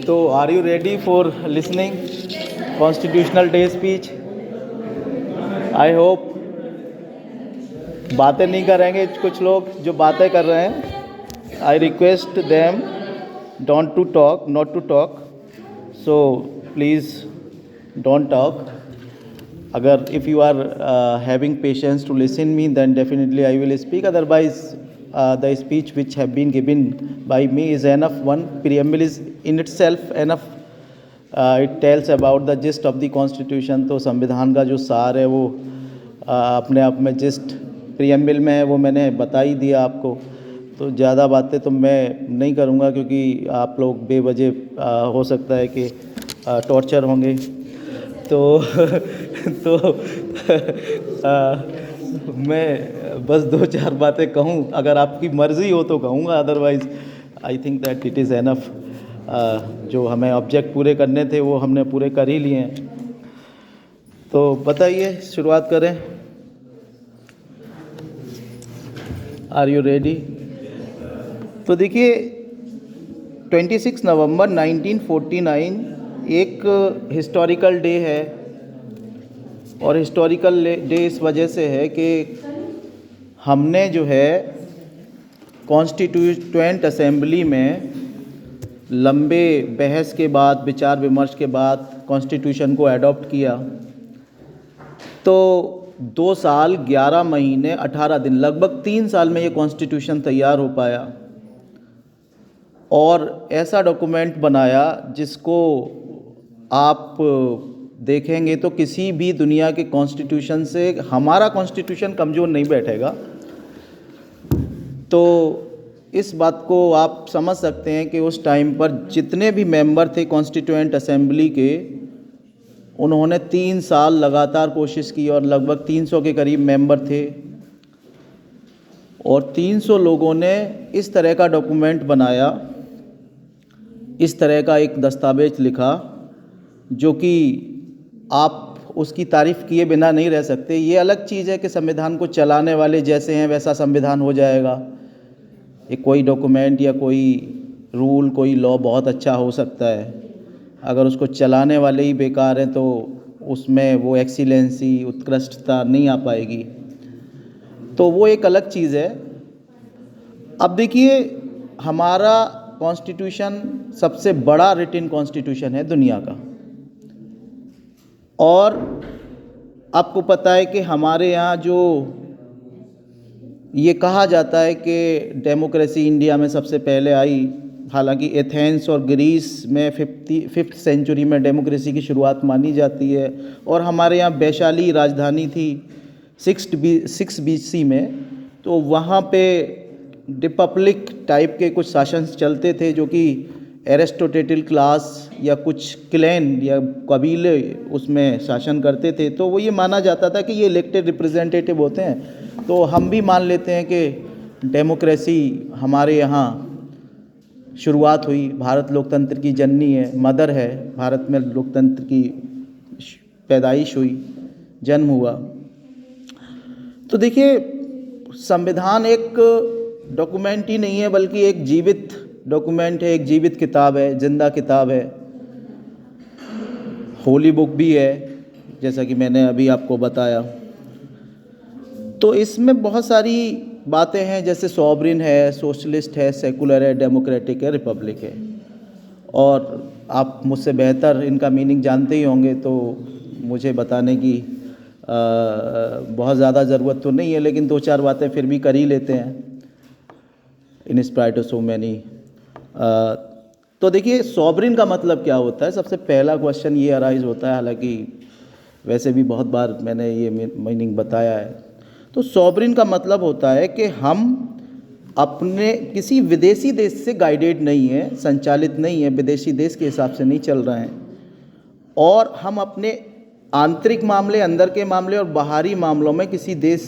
तो are you ready for listening constitutional day speech? I hope बातें नहीं करेंगे कुछ लोग जो बातें कर रहे हैं। I request them don't to talk, not to talk, so please don't talk. अगर if you are having patience to listen me then definitely I will speak. Otherwise the speech which have been given by me is enough. One preamble is in itself enough. It tells about the gist of the constitution. तो संविधान का जो सार है वो अपने आप में जिस्ट प्रीएम्बल में है, वो मैंने बता ही दिया आपको. तो ज़्यादा बातें तो मैं नहीं करूँगा क्योंकि आप लोग बेवजह हो सकता है कि टॉर्चर होंगे. तो मैं बस 2-4 बातें कहूँ, अगर आपकी मर्ज़ी हो तो कहूँगा, otherwise I think that it is enough. जो हमें ऑब्जेक्ट पूरे करने थे वो हमने पूरे कर ही लिए हैं. तो बताइए, शुरुआत करें. Are you ready? तो देखिए, 26 नवंबर 1949 एक हिस्टोरिकल डे है. और हिस्टोरिकल डे इस वजह से है कि हमने जो है कॉन्स्टिट्यूएंट असेंबली में लंबे बहस के बाद, विचार विमर्श के बाद कॉन्स्टिट्यूशन को एडॉप्ट किया. तो 2 साल 11 महीने 18 दिन, लगभग 3 साल में ये कॉन्स्टिट्यूशन तैयार हो पाया. और ऐसा डॉक्यूमेंट बनाया जिसको आप देखेंगे तो किसी भी दुनिया के कॉन्स्टिट्यूशन से हमारा कॉन्स्टिट्यूशन कमज़ोर नहीं बैठेगा. तो इस बात को आप समझ सकते हैं कि उस टाइम पर जितने भी मेंबर थे कॉन्स्टिट्यूएंट असेंबली के, उन्होंने 3 साल लगातार कोशिश की और लगभग 300 के करीब मेंबर थे. और 300 लोगों ने इस तरह का डॉक्यूमेंट बनाया, इस तरह का एक दस्तावेज लिखा जो कि आप उसकी तारीफ़ किए बिना नहीं रह सकते. ये अलग चीज़ है कि संविधान को चलाने वाले जैसे हैं वैसा संविधान हो जाएगा. ये कोई डॉक्यूमेंट या कोई रूल, कोई लॉ बहुत अच्छा हो सकता है, अगर उसको चलाने वाले ही बेकार हैं तो उसमें वो एक्सीलेंसी, उत्कृष्टता नहीं आ पाएगी. तो वो एक अलग चीज़ है. अब देखिए, हमारा कॉन्स्टिट्यूशन सबसे बड़ा रिटन कॉन्स्टिट्यूशन है दुनिया का. और आपको पता है कि हमारे यहाँ जो ये कहा जाता है कि डेमोक्रेसी इंडिया में सबसे पहले आई, हालांकि एथेंस और ग्रीस में 5th सेंचुरी में डेमोक्रेसी की शुरुआत मानी जाती है. और हमारे यहाँ वैशाली राजधानी थी 6 BC में. तो वहाँ पे रिपब्लिक टाइप के कुछ शासन चलते थे जो कि एरिस्टोटेटिल क्लास या कुछ क्लैन या कबीले उसमें शासन करते थे. तो वो ये माना जाता था कि ये इलेक्टेड रिप्रेजेंटेटिव होते हैं. तो हम भी मान लेते हैं कि डेमोक्रेसी हमारे यहाँ शुरुआत हुई. भारत लोकतंत्र की जननी है, मदर है. भारत में लोकतंत्र की पैदाइश हुई, जन्म हुआ. तो देखिए, संविधान एक डॉक्यूमेंट ही नहीं है बल्कि एक जीवित डॉक्यूमेंट है, एक जीवित किताब है, जिंदा किताब है. होली बुक भी है, जैसा कि मैंने अभी आपको बताया. तो इसमें बहुत सारी बातें हैं, जैसे सॉवरिन है, सोशलिस्ट है, सेकुलर है, डेमोक्रेटिक है, रिपब्लिक है. और आप मुझसे बेहतर इनका मीनिंग जानते ही होंगे, तो मुझे बताने की बहुत ज़्यादा ज़रूरत तो नहीं है, लेकिन 2-4 बातें फिर भी कर ही लेते हैं. In spite of so many. तो देखिए, सॉवरिन का मतलब क्या होता है? सबसे पहला क्वेश्चन ये अराइज होता है, हालांकि वैसे भी बहुत बार मैंने ये मीनिंग बताया है. तो सॉवरिन का मतलब होता है कि हम अपने किसी विदेशी देश से गाइडेड नहीं है, संचालित नहीं है, विदेशी देश के हिसाब से नहीं चल रहे हैं. और हम अपने आंतरिक मामले, अंदर के मामले और बाहरी मामलों में किसी देश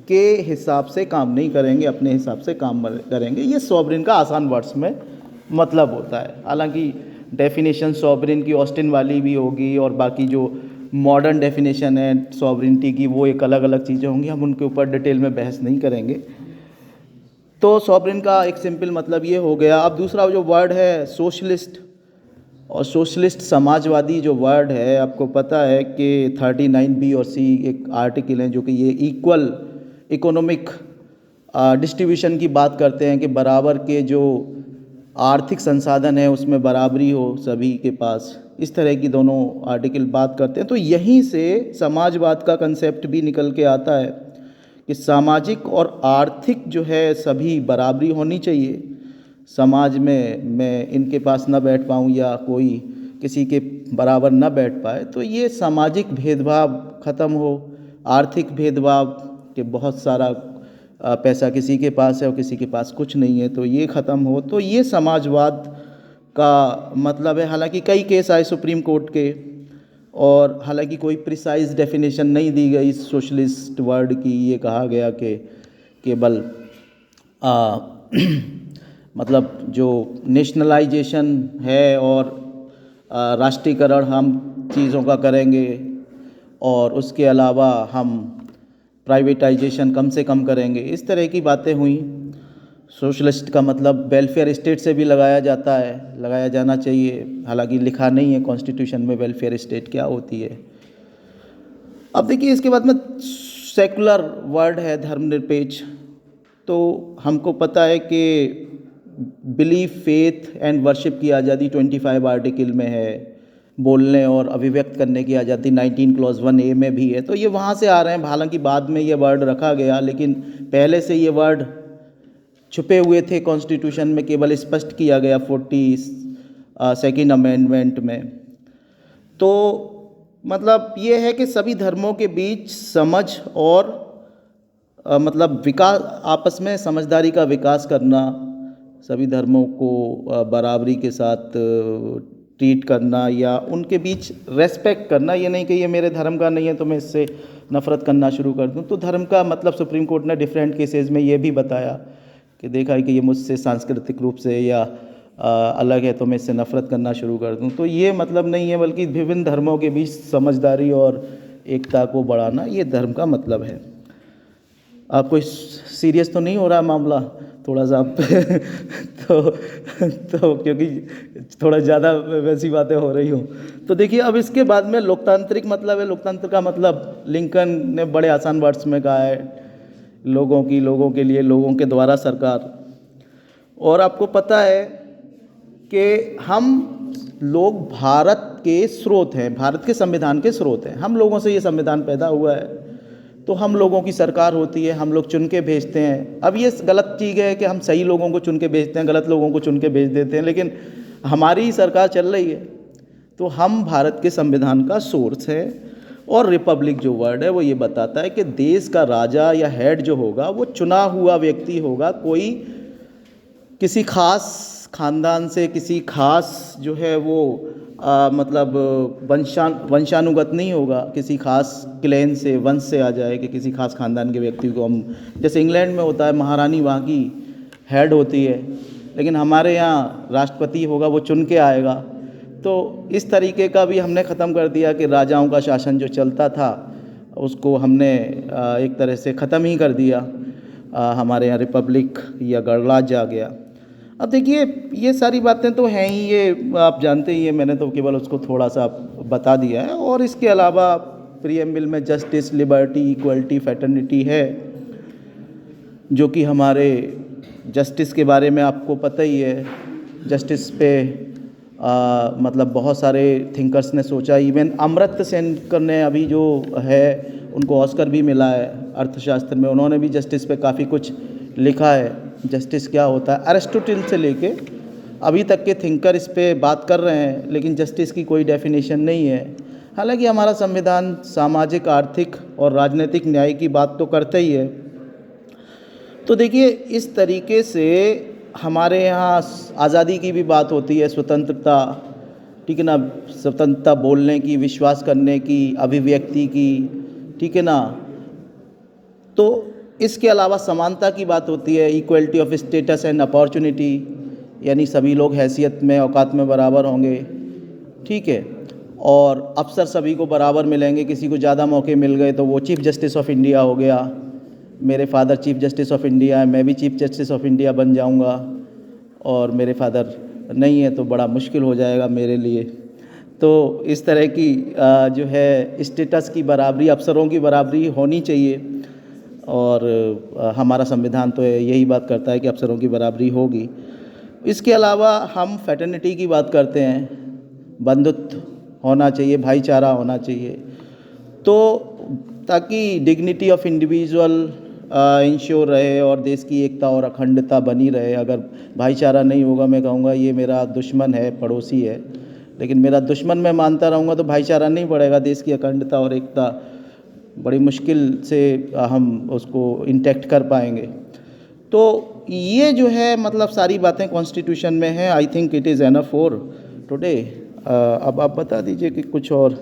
के हिसाब से काम नहीं करेंगे, अपने हिसाब से काम करेंगे. ये सॉवरिन का आसान वर्ड्स में मतलब होता है. हालांकि डेफिनेशन सॉवरिन की ऑस्टिन वाली भी होगी और बाकी जो मॉडर्न डेफिनेशन है सॉवरिनिटी की वो एक अलग अलग चीज़ें होंगी. हम उनके ऊपर डिटेल में बहस नहीं करेंगे. तो सॉवरिन का एक सिंपल मतलब ये हो गया. अब दूसरा जो वर्ड है सोशलिस्ट, और सोशलिस्ट समाजवादी जो वर्ड है, आपको पता है कि 39B और C एक आर्टिकल हैं जो कि ये इक्वल इकोनॉमिक डिस्ट्रीब्यूशन की बात करते हैं कि बराबर के जो आर्थिक संसाधन है उसमें बराबरी हो सभी के पास। इस तरह की दोनों आर्टिकल बात करते हैं। तो यहीं से समाजवाद का कंसेप्ट भी निकल के आता है कि सामाजिक और आर्थिक जो है सभी बराबरी होनी चाहिए। समाज में मैं इनके पास ना बैठ पाऊँ या कोई किसी के बराबर ना बैठ पाए, तो ये सामाजिक भेदभाव ख़त्म हो, आर्थिक भेदभाव के बहुत सारा पैसा किसी के पास है और किसी के पास कुछ नहीं है, तो ये ख़त्म हो, तो ये समाजवाद का मतलब है। हालांकि कई केस आए सुप्रीम कोर्ट के, और हालांकि कोई प्रिसाइज डेफिनेशन नहीं दी गई सोशलिस्ट वर्ड की। ये कहा गया कि केवल मतलब जो नेशनलाइजेशन है और राष्ट्रीयकरण हम चीज़ों का करेंगे, और उसके अलावा हम प्राइवेटाइजेशन कम से कम करेंगे, इस तरह की बातें हुई। सोशलिस्ट का मतलब वेलफेयर स्टेट से भी लगाया जाता है, लगाया जाना चाहिए। हालांकि लिखा नहीं है कॉन्स्टिट्यूशन में वेलफेयर स्टेट क्या होती है। अब देखिए इसके बाद में सेकुलर वर्ड है, धर्मनिरपेक्ष। तो हमको पता है कि बिलीफ, फेथ एंड वर्शिप की आज़ादी 25 आर्टिकल में है, बोलने और अभिव्यक्त करने की आज़ादी 19 क्लॉज 1A में भी है। तो ये वहाँ से आ रहे हैं। हालांकि बाद में ये वर्ड रखा गया, लेकिन पहले से ये वर्ड छुपे हुए थे कॉन्स्टिट्यूशन में, केवल स्पष्ट किया गया 42nd अमेंडमेंट में। तो मतलब ये है कि सभी धर्मों के बीच समझ और मतलब विकास, आपस में समझदारी का विकास करना, सभी धर्मों को बराबरी के साथ ट्रीट करना या उनके बीच रेस्पेक्ट करना। ये नहीं कि ये मेरे धर्म का नहीं है तो मैं इससे नफ़रत करना शुरू कर दूं। तो धर्म का मतलब सुप्रीम कोर्ट ने डिफरेंट केसेस में ये भी बताया कि देखा है कि ये मुझसे सांस्कृतिक रूप से या अलग है तो मैं इससे नफ़रत करना शुरू कर दूं। तो ये मतलब नहीं है, बल्कि विभिन्न धर्मों के बीच समझदारी और एकता को बढ़ाना, ये धर्म का मतलब है। आपको सीरियस तो नहीं हो रहा मामला थोड़ा सा तो क्योंकि थोड़ा ज़्यादा वैसी बातें हो रही हूँ। तो देखिए अब इसके बाद में लोकतांत्रिक मतलब है। लोकतंत्र का मतलब लिंकन ने बड़े आसान वर्ड्स में कहा है, लोगों की, लोगों के लिए, लोगों के द्वारा सरकार। और आपको पता है कि हम लोग भारत के स्रोत हैं, भारत के संविधान के स्रोत हैं। हम लोगों से ये संविधान पैदा हुआ है, तो हम लोगों की सरकार होती है, हम लोग चुन के भेजते हैं। अब ये गलत चीज़ है कि हम सही लोगों को चुन के भेजते हैं, गलत लोगों को चुन के भेज देते हैं, लेकिन हमारी ही सरकार चल रही है। तो हम भारत के संविधान का सोर्स है। और रिपब्लिक जो वर्ड है वो ये बताता है कि देश का राजा या हेड जो होगा वो चुना हुआ व्यक्ति होगा, कोई किसी खास खानदान से, किसी खास जो है वो मतलब वंशानुगत नहीं होगा, किसी खास क्लैन से, वंश से आ जाए कि किसी खास खानदान के व्यक्ति को हम, जैसे इंग्लैंड में होता है महारानी वहाँ की हेड होती है, लेकिन हमारे यहाँ राष्ट्रपति होगा वो चुन के आएगा। तो इस तरीके का भी हमने ख़त्म कर दिया कि राजाओं का शासन जो चलता था उसको हमने एक तरह से ख़त्म ही कर दिया। हमारे यहाँ रिपब्लिक या गणराज्य आ गया। अब देखिए ये सारी बातें तो हैं ही, ये आप जानते ही हैं, मैंने तो केवल उसको थोड़ा सा बता दिया है। और इसके अलावा प्रीएम्बल में जस्टिस, लिबर्टी, इक्वलिटी, फ्रेटर्निटी है, जो कि हमारे जस्टिस के बारे में आपको पता ही है। जस्टिस पे मतलब बहुत सारे थिंकर्स ने सोचा। इवन अमर्त्य सेन ने अभी जो है उनको ऑस्कर भी मिला है अर्थशास्त्र में, उन्होंने भी जस्टिस पे काफ़ी कुछ लिखा है। जस्टिस क्या होता है, अरिस्टोटल से लेके अभी तक के थिंकर इस पे बात कर रहे हैं, लेकिन जस्टिस की कोई डेफिनेशन नहीं है। हालांकि हमारा संविधान सामाजिक, आर्थिक और राजनीतिक न्याय की बात तो करता ही है। तो देखिए इस तरीके से हमारे यहाँ आज़ादी की भी बात होती है, स्वतंत्रता, ठीक है ना, स्वतंत्रता बोलने की, विश्वास करने की, अभिव्यक्ति की, ठीक है ना। तो इसके अलावा समानता की बात होती है, equality of status and opportunity, यानी सभी लोग हैसियत में, औकात में बराबर होंगे, ठीक है। और अफसर सभी को बराबर मिलेंगे, किसी को ज़्यादा मौके मिल गए तो वो चीफ़ जस्टिस ऑफ इंडिया हो गया। मेरे father chief justice of India है, मैं भी चीफ़ जस्टिस ऑफ इंडिया बन जाऊंगा, और मेरे फादर नहीं है तो बड़ा मुश्किल हो जाएगा मेरे लिए। तो इस तरह की जो है स्टेटस की बराबरी, अवसरों की बराबरी होनी चाहिए और हमारा संविधान तो यही बात करता है कि अवसरों की बराबरी होगी। इसके अलावा हम फ्रेटर्निटी की बात करते हैं, बंधुत्व होना चाहिए, भाईचारा होना चाहिए, तो ताकि डिग्निटी ऑफ इंडिविजुअल इंश्योर रहे और देश की एकता और अखंडता बनी रहे। अगर भाईचारा नहीं होगा, मैं कहूँगा ये मेरा दुश्मन है, पड़ोसी है, लेकिन मेरा दुश्मन मैं मानता रहूँगा तो भाईचारा नहीं बढ़ेगा, देश की अखंडता और एकता बड़ी मुश्किल से हम उसको इंटैक्ट कर पाएंगे। तो ये जो है मतलब सारी बातें कॉन्स्टिट्यूशन में हैं। I think it is enough for today. अब आप बता दीजिए कि कुछ और